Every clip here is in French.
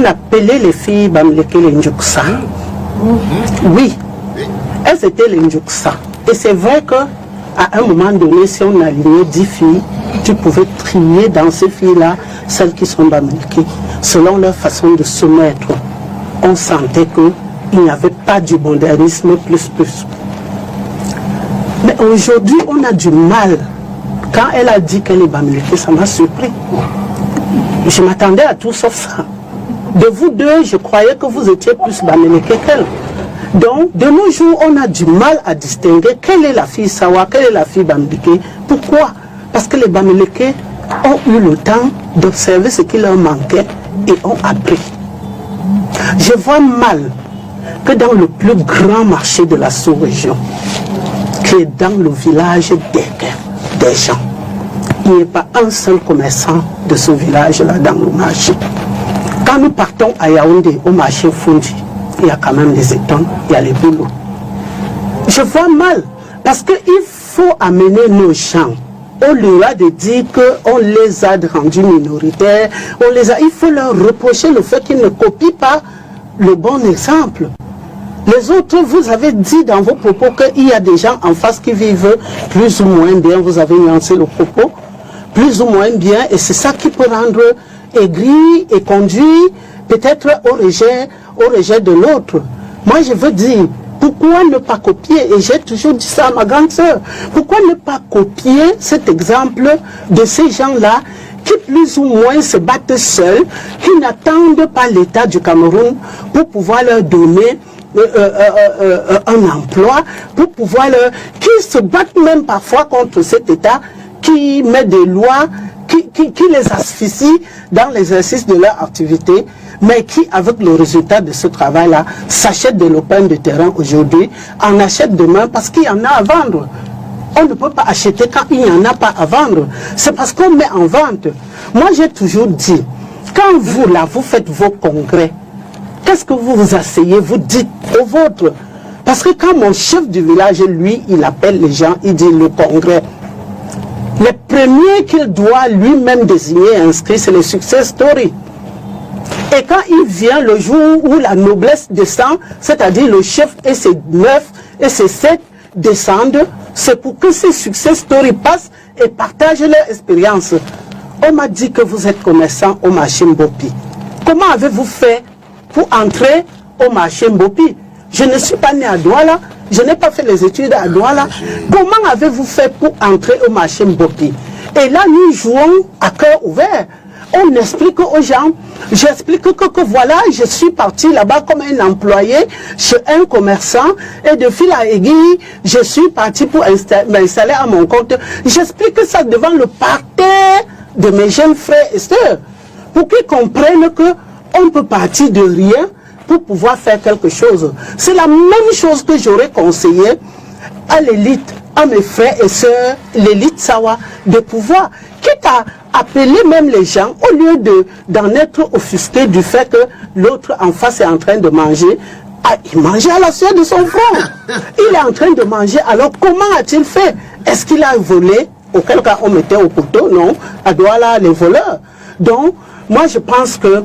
on appelait les filles Bamileke les Ndjouksa. Oui, elles étaient les Ndjouksa. Et c'est vrai qu'à un moment donné, si on alignait 10 filles, tu pouvais trier dans ces filles-là celles qui sont Bamileke, selon leur façon de se mettre. On sentait qu'il n'y avait pas du modernisme plus. Mais aujourd'hui, on a du mal. Quand elle a dit qu'elle est Bamileke, ça m'a surpris. Je m'attendais à tout sauf ça. De vous deux, je croyais que vous étiez plus Bamileke qu'elle. Donc, de nos jours, on a du mal à distinguer quelle est la fille Sawa, quelle est la fille Bamileke. Pourquoi? Parce que les Bamileke ont eu le temps d'observer ce qui leur manquait et ont appris. Je vois mal que dans le plus grand marché de la sous-région, qui est dans le village des gens, il n'y a pas un seul commerçant de ce village-là dans le marché. Quand nous partons à Yaoundé, au marché Fundi, il y a quand même des étonnes, il y a les boulots. Je vois mal, parce qu'il faut amener nos gens, au lieu de dire qu'on les a rendus minoritaires, il faut leur reprocher le fait qu'ils ne copient pas le bon exemple. Les autres, vous avez dit dans vos propos qu'il y a des gens en face qui vivent plus ou moins bien, vous avez nuancé le propos, plus ou moins bien, et c'est ça qui peut rendre aigri et conduire peut-être au rejet de l'autre. Moi, je veux dire, pourquoi ne pas copier, et j'ai toujours dit ça à ma grande sœur, pourquoi ne pas copier cet exemple de ces gens-là qui plus ou moins se battent seuls, qui n'attendent pas l'État du Cameroun pour pouvoir leur donner un emploi, pour pouvoir qui se battent même parfois contre cet État qui met des lois qui les asphyxie dans l'exercice de leur activité, mais qui, avec le résultat de ce travail-là, s'achètent de l'open de terrain aujourd'hui, en achètent demain parce qu'il y en a à vendre. On ne peut pas acheter quand il n'y en a pas à vendre. C'est parce qu'on met en vente. Moi, j'ai toujours dit, quand vous, là, vous faites vos congrès, qu'est-ce que vous vous asseyez, vous dites au vôtre? Parce que quand mon chef du village, lui, il appelle les gens, il dit le congrès. Les premiers qu'il doit lui-même désigner et inscrire, c'est les success stories. Et quand il vient le jour où la noblesse descend, c'est-à-dire le chef et ses 9 et ses 7 descendent, c'est pour que ces success stories passent et partagent leur expérience. On m'a dit que vous êtes commerçant au marché Mbopi. Comment avez-vous fait pour entrer au marché Mbopi? Je ne suis pas né à Douala, je n'ai pas fait les études à Douala. Comment avez-vous fait pour entrer au marché Mbopi? Et là, nous jouons à cœur ouvert. On explique aux gens, j'explique que voilà, je suis parti là-bas comme un employé chez un commerçant et de fil à aiguille, je suis parti pour m'installer à mon compte. J'explique ça devant le parterre de mes jeunes frères et sœurs pour qu'ils comprennent qu'on peut partir de rien pour pouvoir faire quelque chose. C'est la même chose que j'aurais conseillé à l'élite, à mes frères et sœurs, l'élite Sawa, de pouvoir, quitte à appeler même les gens, au lieu d'en être offusqué du fait que l'autre en face est en train de manger, il mangeait à la sueur de son front. Il est en train de manger, alors comment a-t-il fait? Est-ce qu'il a volé? Auquel cas on mettait au couteau? Non, à Douala, les voleurs. Donc, moi je pense que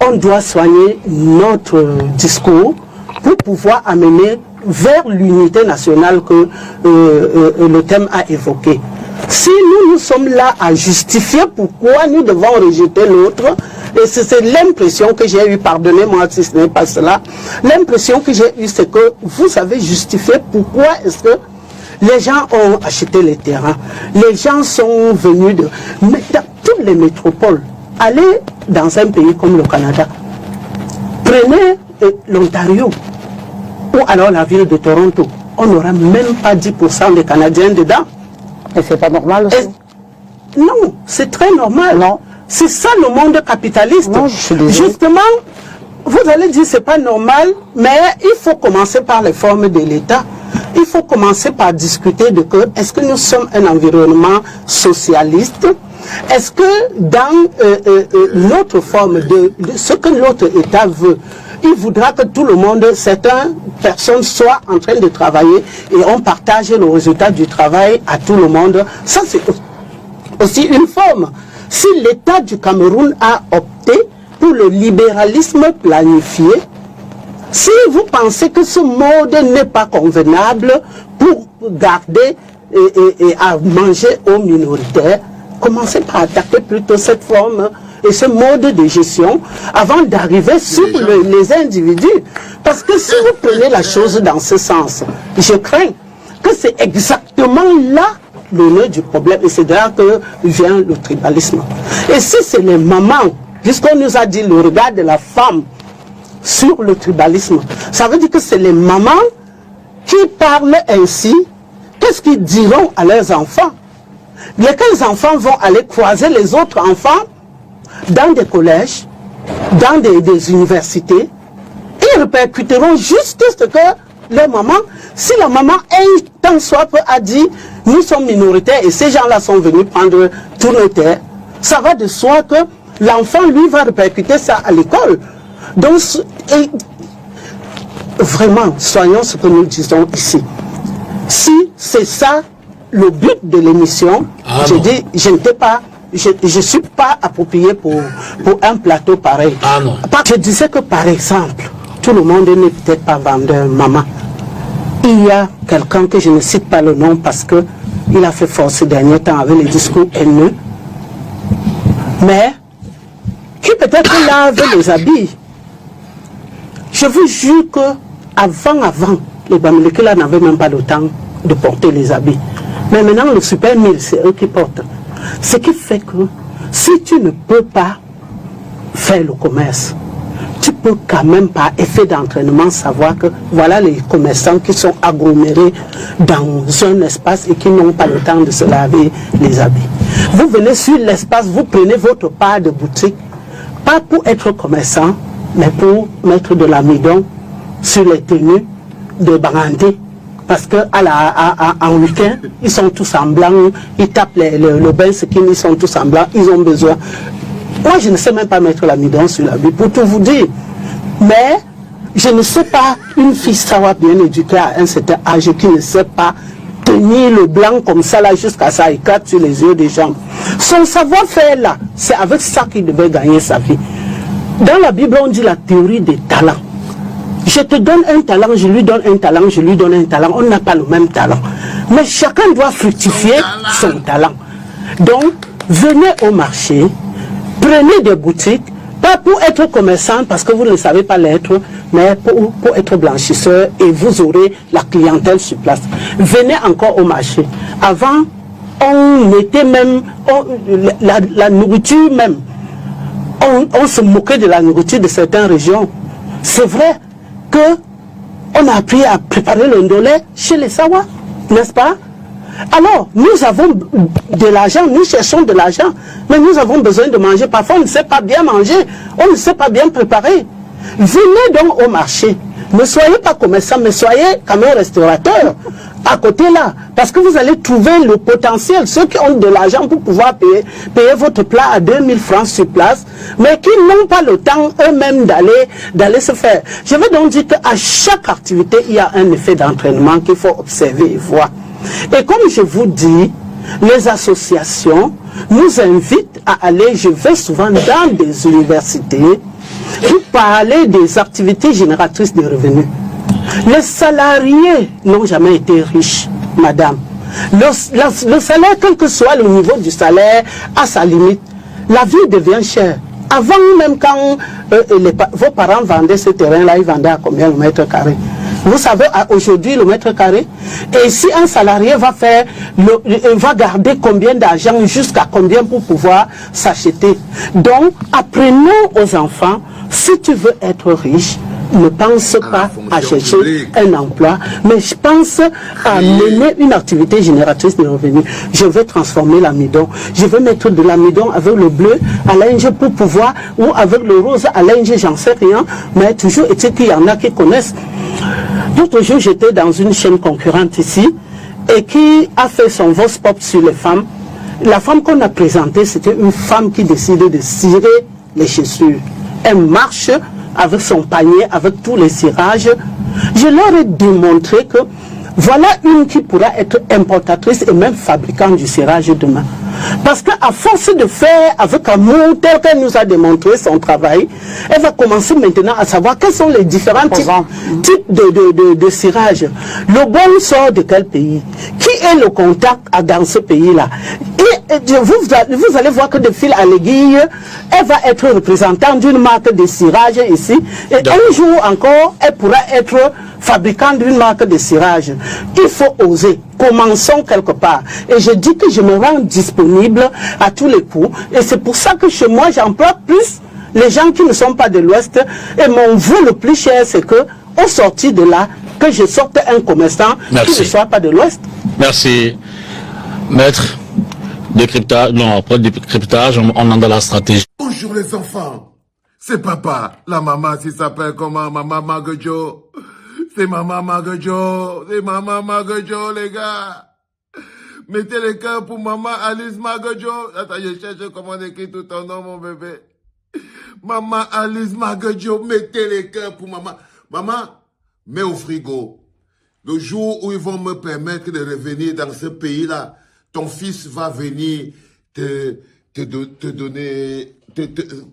on doit soigner notre discours pour pouvoir amener vers l'unité nationale que le thème a évoqué. Si nous sommes là à justifier pourquoi nous devons rejeter l'autre, et c'est l'impression que j'ai eue, pardonnez-moi si ce n'est pas cela, l'impression que j'ai eue, c'est que vous avez justifié pourquoi est-ce que les gens ont acheté les terrains, les gens sont venus mais dans toutes les métropoles. Allez dans un pays comme le Canada, prenez l'Ontario ou alors la ville de Toronto, on n'aura même pas 10% des Canadiens dedans. Et c'est pas normal aussi? Non, c'est très normal. Non. C'est ça le monde capitaliste. Non, je suis désolé. Justement, vous allez dire c'est pas normal, mais il faut commencer par les formes de l'État. Il faut commencer par discuter de que est-ce que nous sommes un environnement socialiste? Est-ce que dans l'autre forme de ce que l'autre État veut, il voudra que tout le monde, certaines personnes soient en train de travailler et on partage le résultat du travail à tout le monde. Ça, c'est aussi une forme. Si l'État du Cameroun a opté pour le libéralisme planifié, si vous pensez que ce mode n'est pas convenable pour garder et à manger aux minoritaires, commencez par attaquer plutôt cette forme et ce mode de gestion avant d'arriver sur les individus. Parce que si vous prenez la chose dans ce sens, je crains que c'est exactement là le nœud du problème, et c'est de là que vient le tribalisme. Et si c'est les mamans, puisqu'on nous a dit le regard de la femme sur le tribalisme, ça veut dire que c'est les mamans qui parlent ainsi. Qu'est-ce qu'ils diront à leurs enfants? Lesquels enfants vont aller croiser les autres enfants dans des collèges, dans des universités, et ils répercuteront juste ce que leur maman, si la maman tant soit peu a dit nous sommes minoritaires et ces gens-là sont venus prendre tous nos terres, ça va de soi que l'enfant lui va répercuter ça à l'école. Donc, vraiment, soyons ce que nous disons ici. Si c'est ça le but de l'émission, je dis, je ne suis pas approprié pour un plateau pareil. Je disais que par exemple, tout le monde n'est peut-être pas vendeur, maman. Il y a quelqu'un que je ne cite pas le nom parce que il a fait force ces derniers temps avec les discours haineux, mais qui peut-être lave les habits. Je vous jure que avant, les Bamileke là n'avaient même pas le temps de porter les habits. Mais maintenant, le Super 1000, c'est eux qui portent. Ce qui fait que si tu ne peux pas faire le commerce, tu peux quand même par effet d'entraînement savoir que voilà les commerçants qui sont agglomérés dans un espace et qui n'ont pas le temps de se laver les habits. Vous venez sur l'espace, vous prenez votre part de boutique, pas pour être commerçant, mais pour mettre de l'amidon sur les tenues de Barandé. Parce qu'en week-end, ils sont tous en blanc, ils tapent le bain skin, ils sont tous en blanc, ils ont besoin. Moi, je ne sais même pas mettre l'amidon sur l'habit, pour tout vous dire. Mais, je ne sais pas, une fille savoir bien éduquée à un certain âge qui ne sait pas tenir le blanc comme ça, là, jusqu'à ça éclate sur les yeux des gens. Son savoir-faire, là, c'est avec ça qu'il devait gagner sa vie. Dans la Bible, on dit la théorie des talents. Je te donne un talent, je lui donne un talent, je lui donne un talent. On n'a pas le même talent. Mais chacun doit fructifier son talent. Donc, venez au marché, prenez des boutiques, pas pour être commerçant, parce que vous ne savez pas l'être, mais pour être blanchisseur, et vous aurez la clientèle sur place. Venez encore au marché. Avant, on mettait même la nourriture même. On se moquait de la nourriture de certaines régions. C'est vrai qu'on a appris à préparer le ndolé chez les Sawa, n'est-ce pas? Alors, nous avons de l'argent, nous cherchons de l'argent, mais nous avons besoin de manger. Parfois, on ne sait pas bien manger, on ne sait pas bien préparer. Venez donc au marché. Ne soyez pas commerçant, mais soyez quand même restaurateur à côté là. Parce que vous allez trouver le potentiel. Ceux qui ont de l'argent pour pouvoir payer votre plat à 2000 francs sur place, mais qui n'ont pas le temps eux-mêmes d'aller se faire. Je veux donc dire qu'à chaque activité, il y a un effet d'entraînement qu'il faut observer et voir. Et comme je vous dis, les associations nous invitent à aller, je vais souvent dans des universités, pour parler des activités génératrices de revenus. Les salariés n'ont jamais été riches, madame. Le salaire, quel que soit le niveau du salaire, à sa limite, la vie devient chère. Avant même quand vos parents vendaient ce terrain-là, ils vendaient à combien le mètre carré? Vous savez, aujourd'hui, le mètre carré. Et si un salarié va garder combien d'argent, jusqu'à combien pour pouvoir s'acheter. Donc, apprenons aux enfants, si tu veux être riche, ne pense pas à chercher un emploi, mais je pense à mener une activité génératrice de revenus. Je vais transformer l'amidon. Je vais mettre de l'amidon avec le bleu à linge pour pouvoir, ou avec le rose à linge, j'en sais rien, mais toujours est-il qu'il y en a qui connaissent. L'autre jour, j'étais dans une chaîne concurrente ici, et qui a fait son vox pop sur les femmes. La femme qu'on a présentée, c'était une femme qui décidait de cirer les chaussures. Elle marche avec son panier, avec tous les cirages. Je leur ai démontré que voilà une qui pourra être importatrice et même fabricante du cirage demain. Parce qu'à force de faire avec amour, tel qu'elle nous a démontré son travail, elle va commencer maintenant à savoir quels sont les différents types de cirage. Le bon sort de quel pays? Qui est le contact dans ce pays-là? Et vous allez voir que de fil à l'aiguille, elle va être représentante d'une marque de cirage ici. Et un jour encore, elle pourra être fabricante d'une marque de cirage. Il faut oser. Commençons quelque part. Et je dis que je me rends disponible à tous les coups. Et c'est pour ça que chez moi, j'emploie plus les gens qui ne sont pas de l'Ouest. Et mon vœu le plus cher, c'est que, au sortir de là, que je sorte un commerçant qui ne soit pas de l'Ouest. Merci. Maître, décryptage, non, après le décryptage, on entre dans la stratégie. Bonjour les enfants. C'est papa. La maman, s'il s'appelle comment? Maman Magojo. C'est Maman Magojo. C'est Maman Magojo, les gars. Mettez les cœurs pour Maman Alice Magojo. Attends, je cherche comment on écrit tout ton nom, mon bébé. Maman Alice Magojo. Mettez les cœurs pour maman. Maman, mets au frigo. Le jour où ils vont me permettre de revenir dans ce pays-là, ton fils va venir te donner...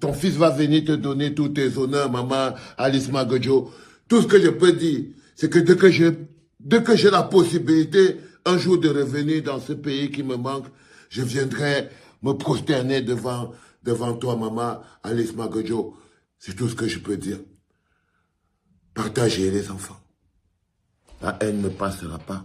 ton fils va venir te donner tous tes honneurs, maman Alice Magojo. Tout ce que je peux dire, c'est que dès que j'ai la possibilité un jour de revenir dans ce pays qui me manque, je viendrai me prosterner devant toi, maman Alice Magojo. C'est tout ce que je peux dire. Partagez les enfants. La haine ne passera pas.